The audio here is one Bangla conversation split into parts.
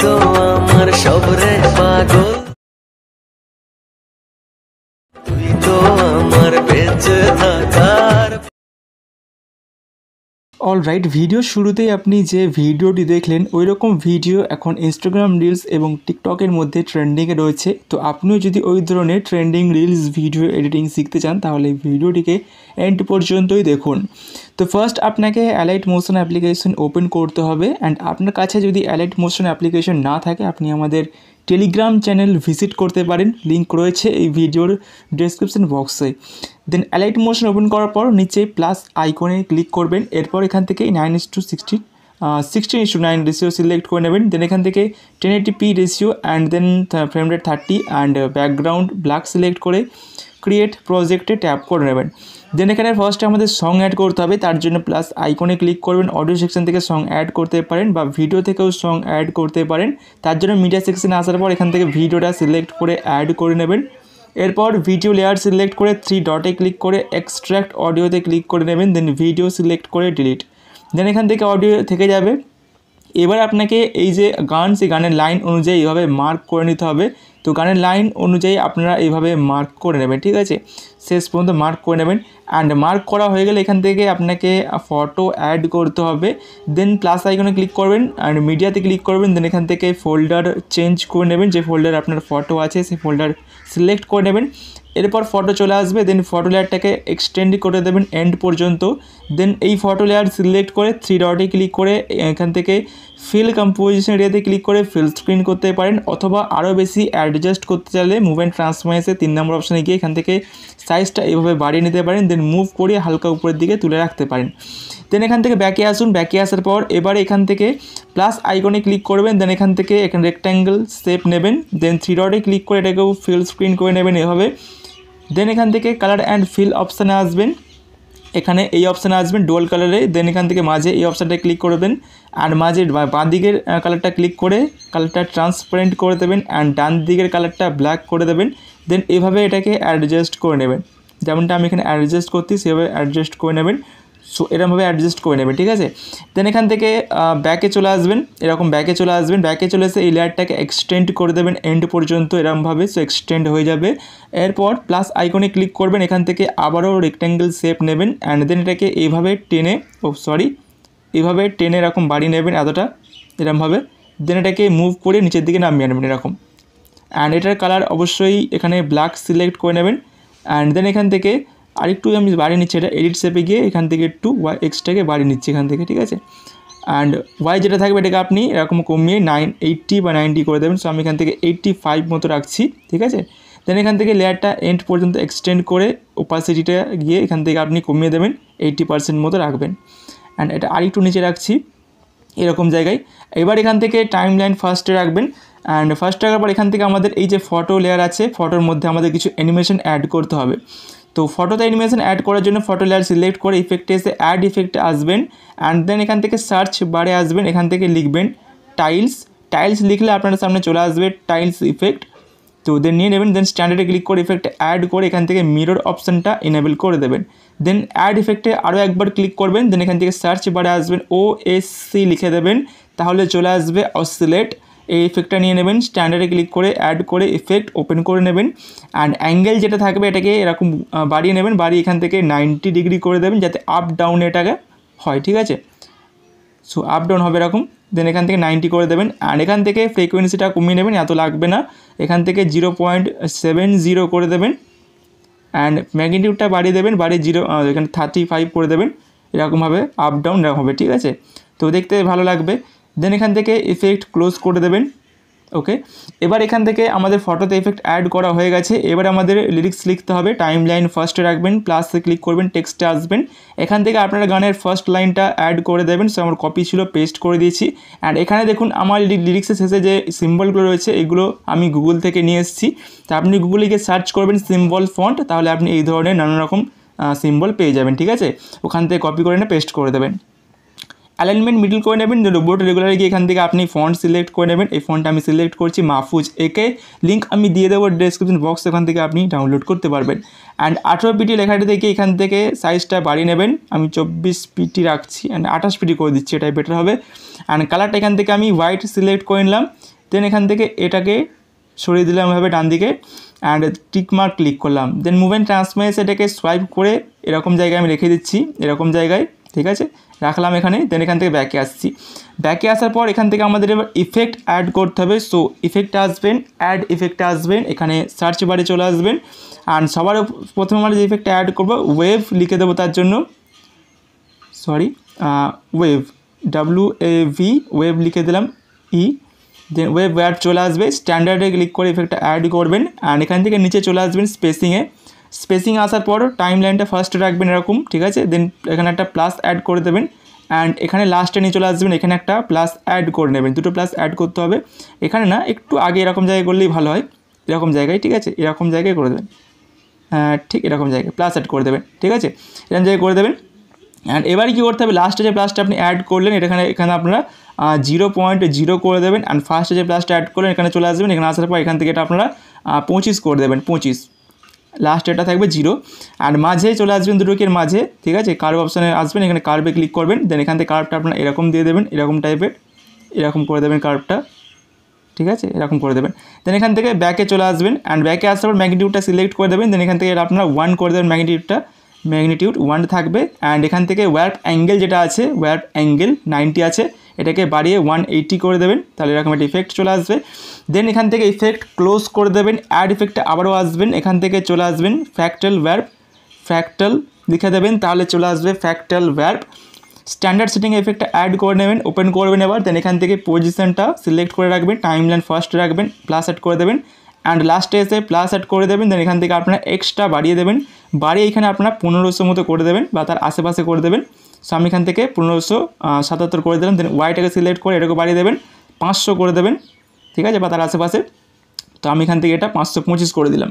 গো আমার সবরে পাগল, তুই তো আমার বেঁচে থাকার। অলরাইট, ভিডিও শুরুতেই আপনি যে ভিডিওটি দেখলেন ওই রকম ভিডিও এখন ইনস্টাগ্রাম রিলস এবং টিকটকের মধ্যে ট্রেন্ডিংয়ে রয়েছে। তো আপনিও যদি ওই ধরনের ট্রেন্ডিং রিলস ভিডিও এডিটিং শিখতে চান তাহলে ভিডিওটিকে এন্ড পর্যন্তই দেখুন। তো ফার্স্ট আপনাকে অ্যালাইট মোশন অ্যাপ্লিকেশন ওপেন করতে হবে, অ্যান্ড আপনার কাছে যদি অ্যালাইট মোশন অ্যাপ্লিকেশন না থাকে আপনি আমাদের টেলিগ্রাম চ্যানেল ভিজিট করতে পারেন, লিঙ্ক রয়েছে এই ভিডিওর ডেসক্রিপশন বক্সে। দেন অ্যালাইট মোশন ওপেন করার পর নিচে প্লাস আইকনে ক্লিক করবেন, এরপর এখান থেকে 16:9 রেশিও সিলেক্ট করে নেবেন। দেন এখান থেকে 1080p ratio and then frame rate 30 and background black select করে ক্রিয়েট প্রজেক্টে ট্যাপ করে নেবেন। দেন এখানে ফার্স্টে আমাদের সং অ্যাড করতে হবে, তার জন্য প্লাস আইকনে ক্লিক করবেন। অডিও সেকশন থেকে সং অ্যাড করতে পারেন বা ভিডিও থেকেও সং অ্যাড করতে পারেন। তার জন্য মিডিয়া সেকশনে আসার পর এখান থেকে ভিডিওটা সিলেক্ট করে অ্যাড করে নেবেন। এরপর ভিডিও লেয়ার সিলেক্ট করে 3 ডটে ক্লিক করে এক্সট্র্যাক্ট অডিওতে ক্লিক করে নেবেন। দেন ভিডিও সিলেক্ট করে ডিলিট। দেন এখান থেকে অডিও থেকে যাবে। এবার আপনাকে এই যে গান, সেই গানের লাইন অনুযায়ী এইভাবে মার্ক করে নিতে হবে। তো গানের লাইন অনুযায়ী আপনারা এইভাবে মার্ক করে নেবেন, ঠিক আছে, শেষ পর্যন্ত মার্ক করে নেবেন। অ্যান্ড মার্ক করা হয়ে গেলে এখান থেকে আপনাকে ফটো অ্যাড করতে হবে। দেন প্লাস আইকনে ক্লিক করবেন অ্যান্ড মিডিয়াতে ক্লিক করবেন। দেন এখান থেকে ফোল্ডার চেঞ্জ করে নেবেন, যে ফোল্ডার আপনার ফটো আছে সেই ফোল্ডার সিলেক্ট করে নেবেন। এরপর ফটো চলে আসবে। দেন ফটো লেয়ারটাকে এক্সটেন্ড করে দেবেন এন্ড পর্যন্ত। দেন এই ফটো লেয়ার সিলেক্ট করে 3 ডটে ক্লিক করে এখান থেকে ফিল কম্পোজিশন এরিয়াতে ক্লিক করে ফিল স্ক্রিন করতে পারেন, অথবা আরও বেশি অ্যাডজাস্ট করতে চাইলে মুভ অ্যান্ড ট্রান্সফরমেশনে 3 নম্বর অপশানে গিয়ে এখান থেকে সাইজটা এইভাবে বাড়িয়ে নিতে পারেন। দেন মুভ করে হালকা উপরের দিকে তুলে রাখতে পারেন। দেন এখান থেকে ব্যাকে আসুন। ব্যাকে আসার পর এবারে এখান থেকে প্লাস আইকনে ক্লিক করবেন। দেন এখান থেকে এখানে রেক্ট্যাঙ্গেল শেপ নেবেন। দেন 3 ডটে ক্লিক করে এটাকেও ফিল স্ক্রিন করে নেবেন এভাবে। দেন এখান থেকে কালার অ্যান্ড ফিল অপশানে আসবেন, এখানে এই অপশানে আসবেন ডুয়াল কালারে। দেন এখান থেকে মাঝে এই অপশানটা ক্লিক করবেন অ্যান্ড মাঝে বাঁ দিকের কালারটা ক্লিক করে কালারটা ট্রান্সপারেন্ট করে দেবেন অ্যান্ড ডান দিকের কালারটা ব্ল্যাক করে দেবেন। দেন এভাবে এটাকে অ্যাডজাস্ট করে নেবেন, যেমনটা আমি এখানে অ্যাডজাস্ট করছি সেভাবে অ্যাডজাস্ট করে নেবেন। সো এরকমভাবে অ্যাডজাস্ট করে নেবেন, ঠিক আছে। দেন এখান থেকে ব্যাকে চলে আসবেন, এরকম ব্যাকে চলে আসবেন। ব্যাকে চলে এসে এই লেয়ারটাকে এক্সটেন্ড করে দেবেন এন্ড পর্যন্ত এরকমভাবে, সো এক্সটেন্ড হয়ে যাবে। এরপর প্লাস আইকনে ক্লিক করবেন, এখান থেকে আবারও রেক্ট্যাঙ্গেল শেপ নেবেন অ্যান্ড দেন এটাকে এইভাবে টেনে এইভাবে টেনে এরকম বাড়িয়ে নেবেন এতটা এরকমভাবে। দেন এটাকে মুভ করে নিচের দিকে নামিয়ে নেবেন এরকম। অ্যান্ড এটার কালার অবশ্যই এখানে ব্ল্যাক সিলেক্ট করে নেবেন। অ্যান্ড দেন এখান থেকে আরেকটু আমি বাড়িয়ে নিচ্ছি, এটা এডিট শেপে গিয়ে এখান থেকে একটু এক্সটাকে বাড়িয়ে নিচ্ছি এখান থেকে, ঠিক আছে। অ্যান্ড ওয়াই যেটা থাকবে এটাকে আপনি এরকম কমিয়ে 80 বা 90 করে দেবেন। সো আমি এখান থেকে 85 মতো রাখছি, ঠিক আছে। দেন এখান থেকে লেয়ারটা এন্ড পর্যন্ত এক্সটেন্ড করে ওপাসিটিটা গিয়ে এখান থেকে আপনি কমিয়ে দেবেন 80% মতো রাখবেন। অ্যান্ড এটা আরেকটু নিচে রাখছি এরকম জায়গায়। এবার এখান থেকে টাইম লাইন ফার্স্টে রাখবেন। অ্যান্ড ফার্স্ট রাখার পর এখান থেকে আমাদের এই যে ফটো লেয়ার আছে, ফটোর মধ্যে আমাদের কিছু অ্যানিমেশন অ্যাড করতে হবে। তো ফটোতে অ্যানিমেশন অ্যাড করার জন্য ফটো লেয়ার সিলেক্ট করে ইফেক্টে এসে অ্যাড ইফেক্টে আসবেন। অ্যান্ড দেন এখান থেকে সার্চ বারে আসবেন, এখান থেকে লিখবেন টাইলস লিখলে আপনার সামনে চলে আসবে টাইলস ইফেক্ট। তো দেন নিয়ে নেবেন। দেন স্ট্যান্ডার্ডে ক্লিক করে ইফেক্টে অ্যাড করে এখান থেকে মিরর অপশানটা এনেবল করে দেবেন। দেন অ্যাড ইফেক্টে আরও একবার ক্লিক করবেন। দেন এখান থেকে সার্চ বারে আসবেন OSC লিখে দেবেন, তাহলে চলে আসবে অসিলেট। এই ইফেক্টটা নিয়ে নেবেন, স্ট্যান্ডার্ডে ক্লিক করে অ্যাড করে ইফেক্ট ওপেন করে নেবেন। অ্যান্ড অ্যাঙ্গেল যেটা থাকবে এটাকে এরকম বাড়িয়ে নেবেন, বাড়িয়ে এখান থেকে 90 ডিগ্রি করে দেবেন যাতে আপ ডাউন এটাকে হয়, ঠিক আছে। সো আপ ডাউন হবে এরকম। দেন এখান থেকে 90 করে দেবেন। অ্যান্ড এখান থেকে ফ্রিকোয়েন্সিটা কমিয়ে নেবেন, এত লাগবে না, এখান থেকে 0.70 করে দেবেন। অ্যান্ড ম্যাগনিটিউডটা বাড়িয়ে দেবেন, বাড়িয়ে এখানে 35 করে দেবেন, এরকমভাবে আপ ডাউন এরকম হবে, ঠিক আছে। তো দেখতে ভালো লাগবে। দেন এখান থেকে ইফেক্ট ক্লোজ করে দেবেন, ওকে। এবার এখান থেকে আমাদের ফটোতে ইফেক্ট অ্যাড করা হয়ে গেছে। এবার আমাদের লিরিক্স লিখতে হবে। টাইম লাইন ফার্স্টে রাখবেন, প্লাসে ক্লিক করবেন, টেক্সটে আসবেন, এখান থেকে আপনারা গানের ফার্স্ট লাইনটা অ্যাড করে দেবেন। সো আমার কপি ছিল, পেস্ট করে দিয়েছি। অ্যান্ড এখানে দেখুন আমার লিরিক্সের শেষে যে সিম্বলগুলো রয়েছে এগুলো আমি গুগল থেকে নিয়ে এসেছি। তো আপনি গুগলে গিয়ে সার্চ করবেন সিম্বল ফন্ট, তাহলে আপনি এই ধরনের নানা রকম সিম্বল পেয়ে যাবেন, ঠিক আছে। ওখান থেকে কপি করে নিয়ে পেস্ট করে দেবেন। অ্যালাইনমেন্ট মিডল করে নেবেন, রোবট রেগুলারে গিয়ে এখান থেকে আপনি ফন্ট সিলেক্ট করে নেবেন। এই ফন্টটা আমি সিলেক্ট করছি মাহফুজ একে, লিঙ্ক আমি দিয়ে দেবো ডেসক্রিপশন বক্স, এখান থেকে আপনি ডাউনলোড করতে পারবেন। অ্যান্ড 18 পিটি লেখাটি থেকে এখান থেকে সাইজটা বাড়িয়ে নেবেন, আমি 24 পিটি রাখছি অ্যান্ড 28 পিটি করে দিচ্ছি, এটাই বেটার হবে। অ্যান্ড কালারটা এখান থেকে আমি হোয়াইট সিলেক্ট করে নিলাম, দেন এখান থেকে এটাকে সরিয়ে দিলাম এভাবে ডান দিকে অ্যান্ড টিকমার্ক ক্লিক করলাম। দেন মুভ অ্যান্ড ট্রান্সফরমেশন এটাকে সোয়াইপ করে এরকম জায়গায় আমি রেখে দিচ্ছি, এরকম জায়গায়, ঠিক আছে, রাখলাম এখানে। দেন এখান থেকে ব্যাকে আসছি, ব্যাকে আসার পর এখান থেকে আমাদের এবার ইফেক্ট অ্যাড করতে হবে। সো ইফেক্টে আসবেন, অ্যাড ইফেক্টে আসবেন, এখানে সার্চ বারে চলে আসবেন অ্যান্ড সবার প্রথমে আমরা যে ইফেক্টটা অ্যাড করবো ওয়েভ লিখে দেবো, তার জন্য ওয়েভ, WAV, ওয়েভ লিখে দিলাম ই। দেন ওয়েভ অ্যাড চলে আসবে, স্ট্যান্ডার্ডে ক্লিক করে ইফেক্টটা অ্যাড করবেন অ্যান্ড এখান থেকে নিচে চলে আসবেন স্পেসিংয়ে, স্পেসিং আসার পর টাইম লাইনটা ফার্স্টে রাখবেন এরকম, ঠিক আছে। দেন এখানে একটা প্লাস অ্যাড করে দেবেন অ্যান্ড এখানে লাস্টে নিয়ে চলে আসবেন, এখানে একটা প্লাস অ্যাড করে নেবেন, দুটো প্লাস অ্যাড করতে হবে, এখানে না একটু আগে এরকম জায়গায় করলেই ভালো হয়, এরকম জায়গায়, ঠিক আছে, এরকম জায়গায় করে দেবেন, ঠিক এরকম জায়গায় প্লাস অ্যাড করে দেবেন, ঠিক আছে, এরকম জায়গায় করে দেবেন। অ্যান্ড এবারে কী করতে হবে, লাস্টে যে প্লাসটা আপনি অ্যাড করলেন এখানে আপনারা 0.0 করে দেবেন অ্যান্ড ফার্স্টে যে প্লাসটা অ্যাড করলেন এখানে চলে আসবেন, এখানে আসার পর এখান থেকে এটা আপনারা 25 করে দেবেন, 25, লাস্ট এটা থাকবে 0 অ্যান্ড মাঝে চলে আসবেন দুটোকের মাঝে, ঠিক আছে, কার্ভ অপশানে আসবেন, এখানে কার্ভে ক্লিক করবেন, দেন এখান থেকে কার্ভটা আপনারা এরকম দিয়ে দেবেন, এরকম টাইপের, এরকম করে দেবেন কার্ভটা, ঠিক আছে, এরকম করে দেবেন। দেন এখান থেকে ব্যাকে চলে আসবেন অ্যান্ড ব্যাকে আসার পর ম্যাগনিটিউডটা সিলেক্ট করে দেবেন, দেন এখান থেকে আপনারা 1 করে দেবেন, ম্যাগনিটিউড 1 থাকবে অ্যান্ড এখান থেকে ওয়ার্প অ্যাঙ্গেল যেটা আছে, ওয়ার্প অ্যাঙ্গেল 90 আছে, এটাকে বাড়িয়ে 180 করে দেবেন, তাহলে এরকম একটা ইফেক্ট চলে আসবে। দেন এখান থেকে ইফেক্ট ক্লোজ করে দেবেন, অ্যাড ইফেক্টে আবারও আসবেন, এখান থেকে চলে আসবেন ফ্র্যাক্টাল ওয়ার্প, ফ্র্যাক্টাল লিখে দেবেন, তাহলে চলে আসবে ফ্র্যাক্টাল ওয়ার্প। স্ট্যান্ডার্ড সেটিং এফেক্টটা অ্যাড করে নেবেন, ওপেন করবেন এবার, দেন এখান থেকে পজিশনটা সিলেক্ট করে রাখবেন, টাইম লাইন ফার্স্ট রাখবেন, প্লাস অ্যাড করে দেবেন অ্যান্ড লাস্টে এসে প্লাস অ্যাড করে দেবেন, দেন এখান থেকে আপনারা এক্সট্রা বাড়িয়ে দেবেন, বাড়িয়ে এখানে আপনারা 1500 মতো করে দেবেন বা তার আশেপাশে করে দেবেন। সো আমি এখান থেকে 1577 করে দিলাম, দেন ওয়াইটাকে সিলেক্ট করে এটাকে বাড়িয়ে দেবেন, 500 করে দেবেন, ঠিক আছে, বা তার আশেপাশে। তো আমি এখান থেকে এটা 525 করে দিলাম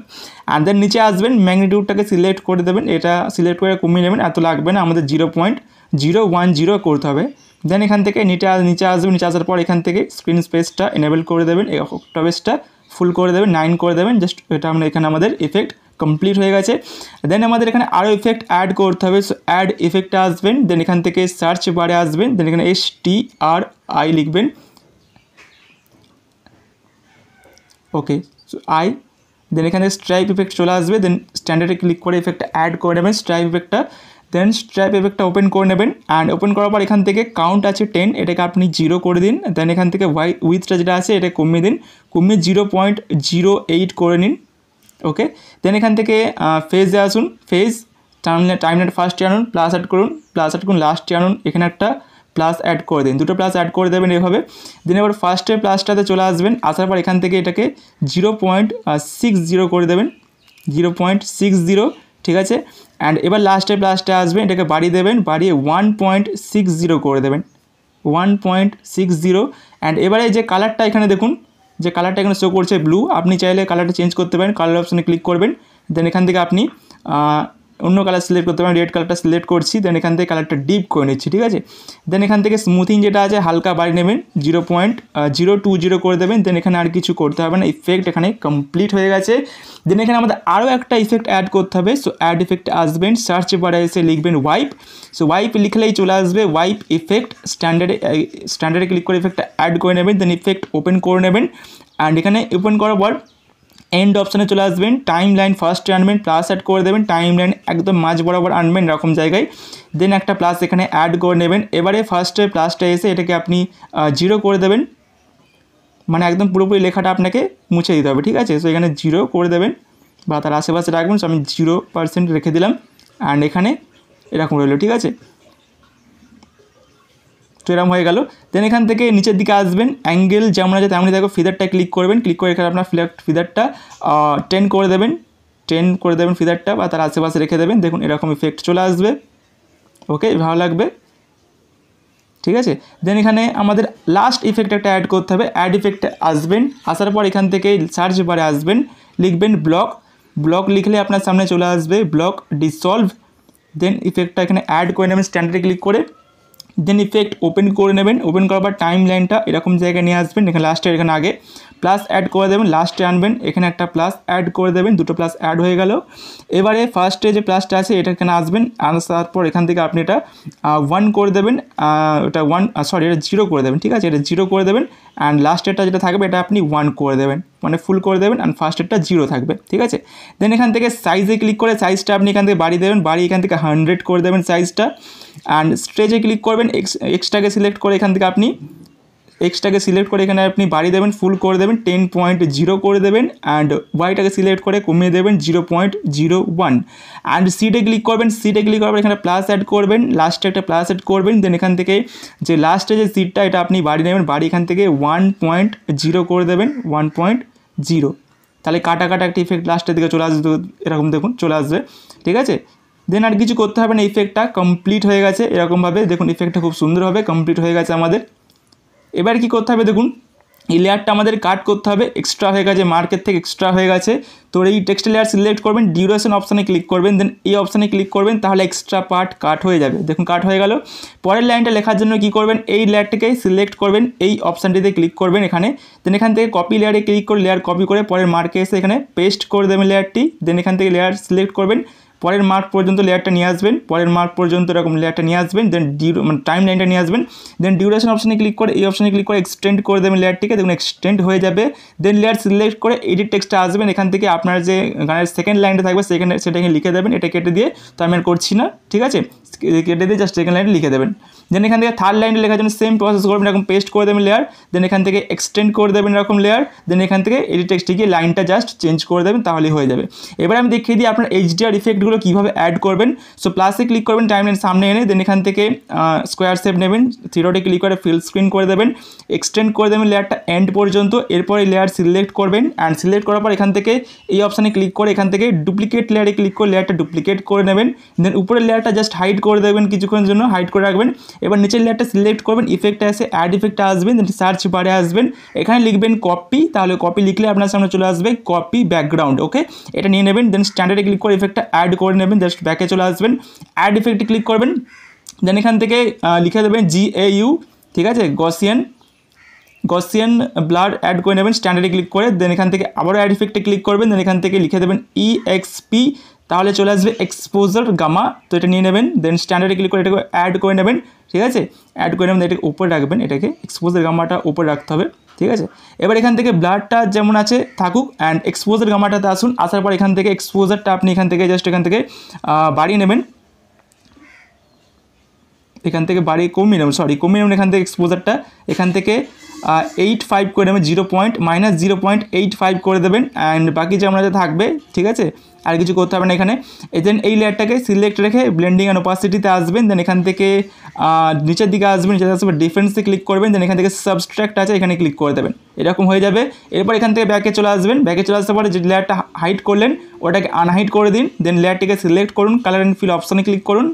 অ্যান্ড দেন নিচে আসবেন, ম্যাগনিটিউডটাকে সিলেক্ট করে দেবেন, এটা সিলেক্ট করে কমিয়ে নেবেন, এত লাগবে না, আমাদের 0.010 করতে হবে। দেন এখান থেকে নিচে আসবেন, নিচে আসার পর এখান থেকে স্ক্রিন স্পেসটা এনেবল করে দেবেন, এই অক্টোবেসটা ফুল করে দেবেন, 9 করে দেবেন, জাস্ট এটা আমরা এখানে আমাদের ইফেক্ট কমপ্লিট হয়ে গেছে। দেন আমাদের এখানে আরও ইফেক্ট অ্যাড করতে হবে, সো অ্যাড ইফেক্টে আসবেন, দেন এখান থেকে সার্চ বারে আসবেন, দেন এখানে STRI লিখবেন, ওকে, সো দেন এখানে স্ট্রাইপ ইফেক্ট চলে আসবে, দেন স্ট্যান্ডার্ডে ক্লিক করে ইফেক্টটা অ্যাড করে নেবেন স্ট্রাইপ ইফেক্টটা, দেন স্ট্রাইপ ইফেক্টটা ওপেন করে নেবেন অ্যান্ড ওপেন করার পর এখান থেকে কাউন্ট আছে 10, এটাকে আপনি 0 করে দিন, দেন এখান থেকে উইথটা যেটা আছে এটা কমিয়ে দিন, কমিয়ে 0.08 করে নিন, ওকে। দেন এখান থেকে ফেজে আসুন, ফেজ টাইমলাইন ফার্স্টে আনুন, প্লাস অ্যাড করুন, লাস্টে আনুন, এখানে একটা প্লাস অ্যাড করে দিন, দুটো প্লাস অ্যাড করে দেবেন এভাবে। দেন এবার ফার্স্টে প্লাসটাতে চলে আসবেন, আসার পর এখান থেকে এটাকে 0.60 করে দেবেন, 0.60, ঠিক আছে। অ্যান্ড এবার লাস্টে প্লাসটা আসবেন, এটাকে বাড়িয়ে দেবেন, বাড়িয়ে 1.60 করে দেবেন, 1.60 অ্যান্ড এবারে যে কালারটা এখানে দেখুন, যে কালারটা এখানে শো করছে ব্লু, আপনি চাইলে কালারটা চেঞ্জ করতে পারেন, কালার অপশানে ক্লিক করবেন, দেন এখান থেকে আপনি অন্য কালার সিলেক্ট করতে পারেন, রেড কালারটা সিলেক্ট করছি, দেন এখান থেকে কালারটা ডিপ করে নিচ্ছি, ঠিক আছে। দেন এখান থেকে স্মুথিং যেটা আছে হালকা বাড়িয়ে নেবেন, 0.020 করে দেবেন, দেন এখানে আর কিছু করতে হবে না, ইফেক্ট এখানে কমপ্লিট হয়ে গেছে। দেন এখানে আমাদের আরও একটা ইফেক্ট অ্যাড করতে হবে, সো অ্যাড ইফেক্টে আসবেন, সার্চ বারে এসে লিখবেন ওয়াইপ, সো ওয়াইপ লিখলেই চলে আসবে ওয়াইপ ইফেক্ট, স্ট্যান্ডার্ডে ক্লিক করে ইফেক্টটা অ্যাড করে নেবেন, দেন ইফেক্ট ওপেন করে নেবেন অ্যান্ড এখানে ওপেন করার পর এন্ড অপশানে চলে আসবেন, টাইম লাইন ফার্স্টে আনবেন, প্লাস অ্যাড করে দেবেন, টাইম লাইন একদম মাঝ বরাবর আনবেন এরকম জায়গায়, দেন একটা প্লাস এখানে অ্যাড করে নেবেন। এবারে ফার্স্টে প্লাসটা এসে এটাকে আপনি 0 করে দেবেন, মানে একদম পুরোপুরি লেখাটা আপনাকে মুছে দিতে হবে, ঠিক আছে। সো এখানে 0 করে দেবেন বা তার আশেপাশে রাখবেন, সো আমি 0% রেখে দিলাম অ্যান্ড এখানে এরকম রইলো, ঠিক আছে, তো এরকম হয়ে গেল। দেন এখান থেকে নিচের দিকে আসবেন, অ্যাঙ্গেল যেমন আছে তেমনই দেখো, ফিদারটা ক্লিক করবেন, ক্লিক করে এখানে আপনার ফিদারটা 10 করে দেবেন, 10 করে দেবেন ফিদারটা বা তার আশেপাশে রেখে দেবেন, দেখুন এরকম ইফেক্ট চলে আসবে, ওকে, ভালো লাগবে, ঠিক আছে। দেন এখানে আমাদের লাস্ট ইফেক্ট একটা অ্যাড করতে হবে, অ্যাড ইফেক্টে আসবেন, আসার পর এখান থেকে সার্চ বারে আসবেন, লিখবেন ব্লক লিখলে আপনার সামনে চলে আসবে ব্লক ডিসলভ, দেন ইফেক্টটা এখানে অ্যাড করে নেবেন, স্ট্যান্ডার্ডে ক্লিক করে দেন ইফেক্ট ওপেন করে নেবেন, ওপেন করার পর টাইম লাইনটা এরকম জায়গায় নিয়ে আসবেন, এখানে লাস্টে এখানে আগে প্লাস অ্যাড করে দেবেন, লাস্টে আনবেন, এখানে একটা প্লাস অ্যাড করে দেবেন, দুটো প্লাস অ্যাড হয়ে গেল। এবারে ফার্স্টে যে প্লাসটা আছে এটা এখানে আসবেন, আসার পর এখান থেকে আপনি এটা 1 করে দেবেন, এটা 1 সরি এটা 0 করে দেবেন, ঠিক আছে, এটা 0 করে দেবেন। অ্যান্ড লাস্টেরটা যেটা থাকবে এটা আপনি 1 করে দেবেন, মানে ফুল করে দেবেন, অ্যান্ড ফার্স্টেরটা 0 থাকবে, ঠিক আছে। দেন এখান থেকে সাইজে ক্লিক করে সাইজটা আপনি এখান থেকে বাড়িয়ে দেবেন, বাড়িয়ে এখান থেকে 100 করে দেবেন সাইজটা। অ্যান্ড স্ট্রেচে ক্লিক করবেন, এক্সটাকে সিলেক্ট করে এখান থেকে আপনি এক্সটাকে সিলেক্ট করে এখানে আপনি বাড়িয়ে দেবেন, ফুল করে দেবেন, 10.0 করে দেবেন। অ্যান্ড ওয়াইটাকে সিলেক্ট করে কমিয়ে দেবেন 0.01। অ্যান্ড সিটে ক্লিক করবেন, সিটে ক্লিক করবেন, এখানে প্লাস অ্যাড করবেন, লাস্টে একটা প্লাস অ্যাড করবেন। দেন এখান থেকে যে লাস্টে যে সিটটা এটা আপনি বাড়িয়ে নেবেন, বাড়ি এখান থেকে 1.0 করে দেবেন, 1.0। তাহলে কাটা কাটা একটা ইফেক্ট লাস্টের দিকে চলে আসবে, এরকম দেখুন চলে আসবে, ঠিক আছে। দেন আর কিছু করতে হবে না, ইফেক্টটা কমপ্লিট হয়ে গেছে। এরকমভাবে দেখুন ইফেক্টটা খুব সুন্দরভাবে কমপ্লিট হয়ে গেছে আমাদের। এবার কি করতে হবে দেখুন, এই লেয়ারটা আমাদের কাট করতে হবে, এক্সট্রা হয়ে গেছে, মার্কেট থেকে এক্সট্রা হয়ে গেছে। তো এই টেক্সট লেয়ার সিলেক্ট করবেন, ডিউরেশন অপশানে ক্লিক করবেন, দেন এই অপশানে ক্লিক করবেন, তাহলে এক্সট্রা পার্ট কাট হয়ে যাবে। দেখুন কাট হয়ে গেল। পরের লাইনটা লেখার জন্য কি করবেন, এই লেয়ারটাকে সিলেক্ট করবেন, এই অপশানটিতে ক্লিক করবেন এখানে। দেন এখান থেকে কপি লেয়ারে ক্লিক করে লেয়ার কপি করে পরের মার্কে এসে এখানে পেস্ট করে দেবেন লেয়ারটি। দেন এখান থেকে লেয়ার সিলেক্ট করবেন, পরের মার্ক পর্যন্ত লেয়ারটা নিয়ে আসবেন, পরের মার্ক পর্যন্ত এরকম লেয়ারটা নিয়ে আসবেন। দেন মানে টাইম লাইনটা নিয়ে আসবেন। দেন ডিউরেশন অপশানে ক্লিক করে এই অপশানে ক্লিক করে এক্সটেন্ড করে দেবেন লেয়ারটিকে, দেখুন এক্সটেন্ড হয়ে যাবে। দেন লেয়ার সিলেক্ট করে এডিট টেক্সটটা আসবেন, এখান থেকে আপনার যে গানের সেকেন্ড লাইনটা থাকবে সেটাকে লিখে দেবেন। এটা কেটে দিয়ে তো আমি আর করছি না, ঠিক আছে, কেটে দিয়ে জাস্ট সেকেন্ড লাইনে লিখে দেবেন। দেন এখান থেকে থার্ড লাইনে লেখার জন্য সেম প্রসেস করবেন, এরকম পেস্ট করে দেবেন লেয়ার। দেন এখান থেকে এক্সটেন্ড করে দেবেন এরকম লেয়ার। দেন এখান থেকে এডিট টেক্সটে গিয়ে লাইনটা জাস্ট চেঞ্জ করে দেবেন, তাহলেই হয়ে যাবে। এবার আমি দেখিয়ে দিই আপনার HDR ইফেক্টগুলো কীভাবে অ্যাড করবেন। সো প্লাসে ক্লিক করবেন, টাইমলাইন সামনে এনে দেন এখান থেকে স্কোয়ার শেপ নেবেন, থ্রিডটে ক্লিক করে ফিল স্ক্রিন করে দেবেন, এক্সটেন্ড করে দেবেন লেয়ারটা এন্ড পর্যন্ত। এরপরে লেয়ার সিলেক্ট করবেন, অ্যান্ড সিলেক্ট করার পর এখান থেকে এই অপশানে ক্লিক করে এখান থেকে ডুপ্লিকেট লেয়ারে ক্লিক করে লেয়ারটা ডুপ্লিকেট করে নেবেন। দেন উপরের লেয়ারটা জাস্ট হাইড করে দেবেন, কিছুক্ষণের জন্য হাইড করে রাখবেন। এবার নিচের লেয়ারটা সিলেক্ট করবেন, ইফেক্টে আসে অ্যাড ইফেক্টে আসবেন, দেন সার্চ বারে আসবেন, এখানে লিখবেন কপি, তাহলে কপি লিখলে আপনার সামনে চলে আসবে কপি ব্যাকগ্রাউন্ড। ওকে, এটা নিয়ে নেবেন। দেন স্ট্যান্ডার্ডে ক্লিক করে ইফেক্টটা অ্যাড করে নেবেন, জাস্ট ব্যাকে চলে আসবেন, অ্যাড ইফেক্টে ক্লিক করবেন। দেন এখান থেকে লিখে দেবেন GAU, ঠিক আছে, গসিয়ান ব্লার অ্যাড করে নেবেন স্ট্যান্ডার্ডে ক্লিক করে। দেন এখান থেকে আবারও অ্যাড ইফেক্টে ক্লিক করবেন, দেন এখান থেকে লিখে দেবেন EXP, তাহলে চলে আসবে এক্সপোজার গামা। তো এটা নিয়ে নেবেন, দেন স্ট্যান্ডার্ডে ক্লিক করে এটাকে অ্যাড করে নেবেন, ঠিক আছে, অ্যাড করে নেবেন, এটাকে উপরে রাখবেন, এটাকে এক্সপোজার গামাটা উপরে রাখতে হবে, ঠিক আছে। এবার এখান থেকে ব্লারটা যেমন আছে থাকুক, অ্যান্ড এক্সপোজার গামাটাতে আসুন। আসার পর এখান থেকে এক্সপোজারটা আপনি এখান থেকে জাস্ট এখান থেকে বাড়িয়ে নেবেন, এখান থেকে বাড়িয়ে কমিয়ে নেবেন, কমিয়ে নেবেন এখান থেকে এক্সপোজারটা এখান থেকে 8.5 করে নেবেন, -0.85 করে দেবেন। অ্যান্ড বাকি যে আমরা থাকবে, ঠিক আছে, আর কিছু করতে হবে না এখানে। দেন এই লেয়ারটাকে সিলেক্ট রেখে ব্লেন্ডিং অ্যান্ড ওপাসিটিতে আসবেন। দেন এখান থেকে নিচের দিকে আসবেন, নিচে আসবে ডিফারেন্সে ক্লিক করবেন। দেন এখান থেকে সাবস্ট্রাক্ট আছে, এখানে ক্লিক করে দেবেন, এরকম হয়ে যাবে। এরপর এখান থেকে ব্যাকে চলে আসবেন, ব্যাকে চলে আসার পরে যে লেয়ারটা হাইড করলেন ওটাকে আনহাইড করে দিন। দেন লেয়ারটিকে সিলেক্ট করুন, কালার অ্যান্ড ফিল অপশানে ক্লিক করুন,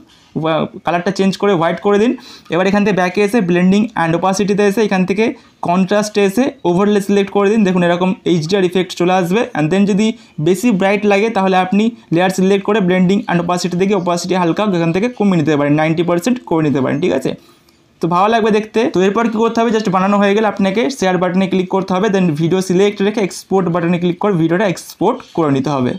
কালারটা চেঞ্জ করে হোয়াইট করে দিন। এবার এখান থেকে ব্যাকে এসে ব্লেন্ডিং অ্যান্ড ওপাসিটিতে এসে এখান থেকে কন্ট্রাস্টে এসে ওভারলে সিলেক্ট করে দিন, দেখুন এরকম HDR ইফেক্ট চলে আসবে। অ্যান্ড দেন যদি বেশি ব্রাইট লাগে তাহলে আপনি লেয়ার সিলেক্ট করে ব্লেন্ডিং অ্যান্ড ওপাসিটি থেকে ওপাসিটি হালকা এখান থেকে কমিয়ে নিতে পারেন, 90% করে নিতে পারেন, ঠিক আছে। তো ভালো লাগবে দেখতে। তো এরপর কী করতে হবে, জাস্ট বানানো হয়ে গেলে আপনাকে শেয়ার বাটনে ক্লিক করতে হবে, দেন ভিডিও সিলেক্ট রেখে এক্সপোর্ট বাটনে ক্লিক করে ভিডিওটা এক্সপোর্ট করে নিতে হবে।